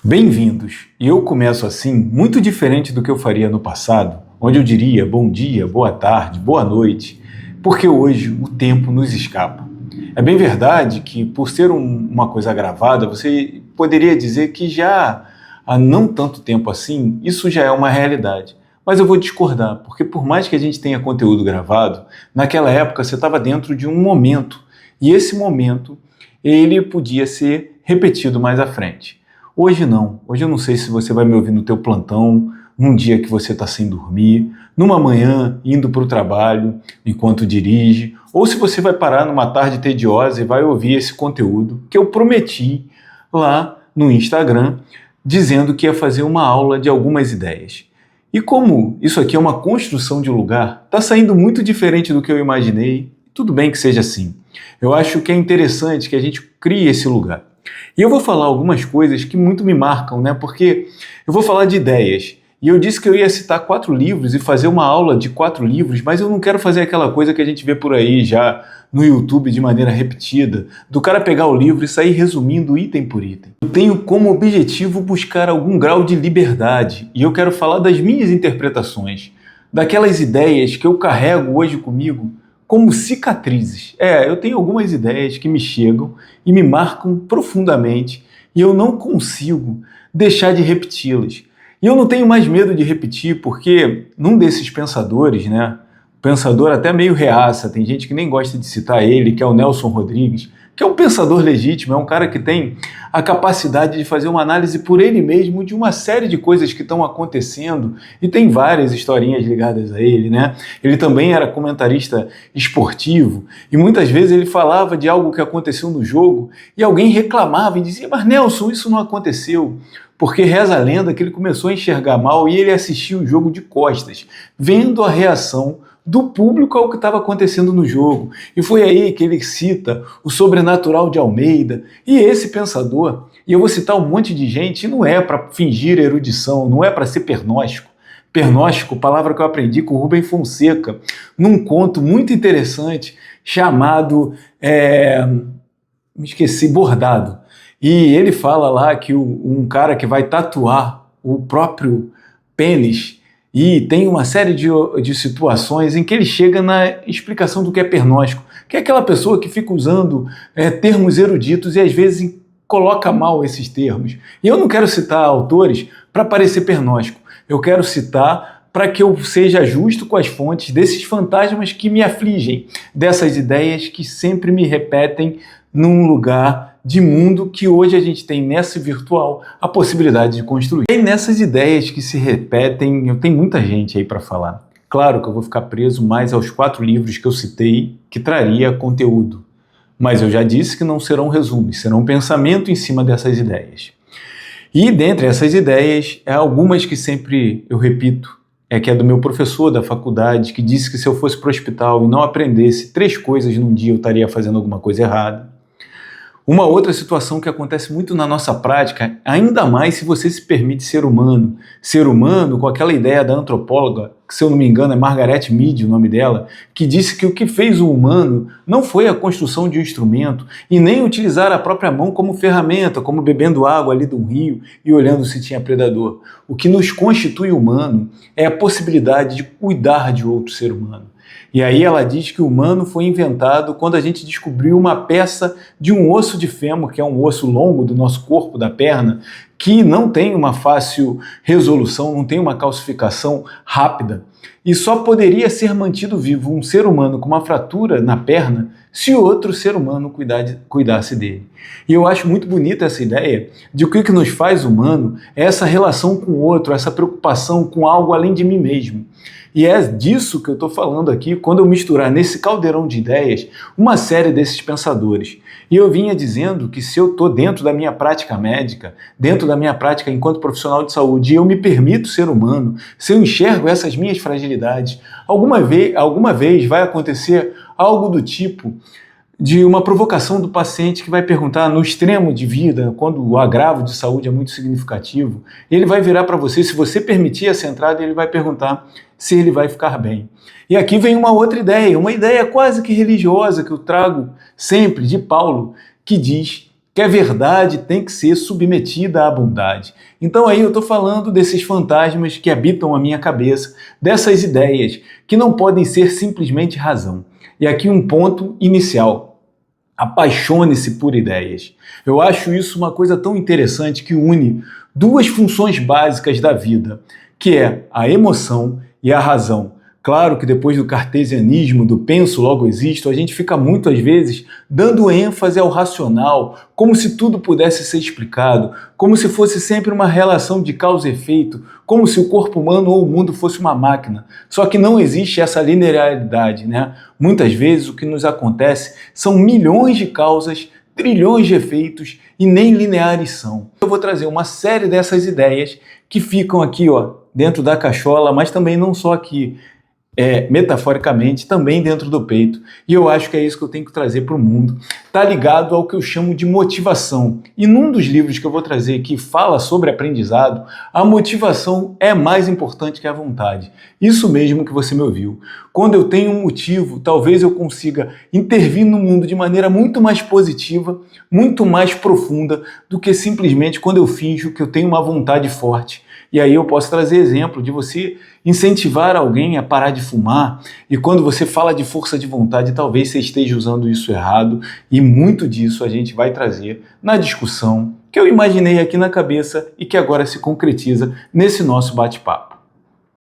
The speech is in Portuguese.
Bem-vindos! E eu começo assim, muito diferente do que eu faria no passado, onde eu diria bom dia, boa tarde, boa noite, porque hoje o tempo nos escapa. É bem verdade que, por ser uma coisa gravada, você poderia dizer que já há não tanto tempo assim, isso já é uma realidade. Mas eu vou discordar, porque por mais que a gente tenha conteúdo gravado, naquela época você estava dentro de um momento, e esse momento ele podia ser repetido mais à frente. Hoje não. Hoje eu não sei se você vai me ouvir no teu plantão, num dia que você está sem dormir, numa manhã indo para o trabalho enquanto dirige, ou se você vai parar numa tarde tediosa e vai ouvir esse conteúdo que eu prometi lá no Instagram, dizendo que ia fazer uma aula de algumas ideias. E como isso aqui é uma construção de lugar, está saindo muito diferente do que eu imaginei. Tudo bem que seja assim. Eu acho que é interessante que a gente crie esse lugar. E eu vou falar algumas coisas que muito me marcam, né? Porque eu vou falar de ideias. E eu disse que eu ia citar 4 livros e fazer uma aula de 4 livros, mas eu não quero fazer aquela coisa que a gente vê por aí já no YouTube de maneira repetida, do cara pegar o livro e sair resumindo item por item. Eu tenho como objetivo buscar algum grau de liberdade, e eu quero falar das minhas interpretações, daquelas ideias que eu carrego hoje comigo como cicatrizes. Eu tenho algumas ideias que me chegam e me marcam profundamente e eu não consigo deixar de repeti-las. E eu não tenho mais medo de repetir porque num desses pensadores, né, pensador até meio reaça, tem gente que nem gosta de citar ele, que é o Nelson Rodrigues, que é um pensador legítimo, é um cara que tem a capacidade de fazer uma análise por ele mesmo de uma série de coisas que estão acontecendo, e tem várias historinhas ligadas a ele, né? Ele também era comentarista esportivo, e muitas vezes ele falava de algo que aconteceu no jogo, e alguém reclamava e dizia, mas Nelson, isso não aconteceu. Porque reza a lenda que ele começou a enxergar mal e ele assistiu o jogo de costas, vendo a reação do público ao que estava acontecendo no jogo. E foi aí que ele cita o Sobrenatural de Almeida. E esse pensador, e eu vou citar um monte de gente, não é para fingir erudição, não é para ser pernóstico. Pernóstico, palavra que eu aprendi com o Rubem Fonseca, num conto muito interessante chamado, me esqueci, Bordado. E ele fala lá que um cara que vai tatuar o próprio pênis, e tem uma série de situações em que ele chega na explicação do que é pernóstico, que é aquela pessoa que fica usando termos eruditos e às vezes coloca mal esses termos. E eu não quero citar autores para parecer pernóstico, eu quero citar para que eu seja justo com as fontes desses fantasmas que me afligem, dessas ideias que sempre me repetem num lugar de mundo que hoje a gente tem nessa virtual a possibilidade de construir. E nessas ideias que se repetem, eu tenho muita gente aí para falar. Claro que eu vou ficar preso mais aos 4 livros que eu citei, que traria conteúdo. Mas eu já disse que não serão resumos, serão pensamento em cima dessas ideias. E dentre essas ideias, algumas que sempre eu repito, que é do meu professor da faculdade, que disse que se eu fosse para o hospital e não aprendesse 3 coisas num dia, eu estaria fazendo alguma coisa errada. Uma outra situação que acontece muito na nossa prática, ainda mais se você se permite ser humano. Ser humano com aquela ideia da antropóloga, que se eu não me engano é Margaret Mead o nome dela, que disse que o que fez o humano não foi a construção de um instrumento e nem utilizar a própria mão como ferramenta, como bebendo água ali de um rio e olhando se tinha predador. O que nos constitui humano é a possibilidade de cuidar de outro ser humano. E aí ela diz que o humano foi inventado quando a gente descobriu uma peça de um osso de fêmur, que é um osso longo do nosso corpo, da perna, que não tem uma fácil resolução, não tem uma calcificação rápida. E só poderia ser mantido vivo um ser humano com uma fratura na perna se outro ser humano cuidasse dele. E eu acho muito bonita essa ideia de que o que nos faz humano é essa relação com o outro, essa preocupação com algo além de mim mesmo. E é disso que eu estou falando aqui quando eu misturar nesse caldeirão de ideias uma série desses pensadores. E eu vinha dizendo que se eu estou dentro da minha prática médica, dentro da minha prática enquanto profissional de saúde, e eu me permito ser humano, se eu enxergo essas minhas fragilidades, alguma vez vai acontecer algo do tipo de uma provocação do paciente que vai perguntar no extremo de vida, quando o agravo de saúde é muito significativo, ele vai virar para você, se você permitir essa entrada, ele vai perguntar se ele vai ficar bem. E aqui vem uma outra ideia, uma ideia quase que religiosa que eu trago sempre de Paulo, que diz que a verdade tem que ser submetida à bondade. Então aí eu estou falando desses fantasmas que habitam a minha cabeça, dessas ideias que não podem ser simplesmente razão. E aqui um ponto inicial: apaixone-se por ideias. Eu acho isso uma coisa tão interessante que une duas funções básicas da vida, que é a emoção e a razão. Claro que depois do cartesianismo, do penso logo existo, a gente fica muitas vezes dando ênfase ao racional, como se tudo pudesse ser explicado, como se fosse sempre uma relação de causa e efeito, como se o corpo humano ou o mundo fosse uma máquina. Só que não existe essa linearidade, né? Muitas vezes o que nos acontece são milhões de causas, trilhões de efeitos e nem lineares são. Eu vou trazer uma série dessas ideias que ficam aqui, ó, dentro da cachola, mas também não só aqui. Metaforicamente, também dentro do peito. E eu acho que é isso que eu tenho que trazer para o mundo. Está ligado ao que eu chamo de motivação. E num dos livros que eu vou trazer que fala sobre aprendizado, a motivação é mais importante que a vontade. Isso mesmo que você me ouviu. Quando eu tenho um motivo, talvez eu consiga intervir no mundo de maneira muito mais positiva, muito mais profunda, do que simplesmente quando eu finjo que eu tenho uma vontade forte. E aí eu posso trazer exemplo de você incentivar alguém a parar de fumar, e quando você fala de força de vontade, talvez você esteja usando isso errado, e muito disso a gente vai trazer na discussão que eu imaginei aqui na cabeça e que agora se concretiza nesse nosso bate-papo.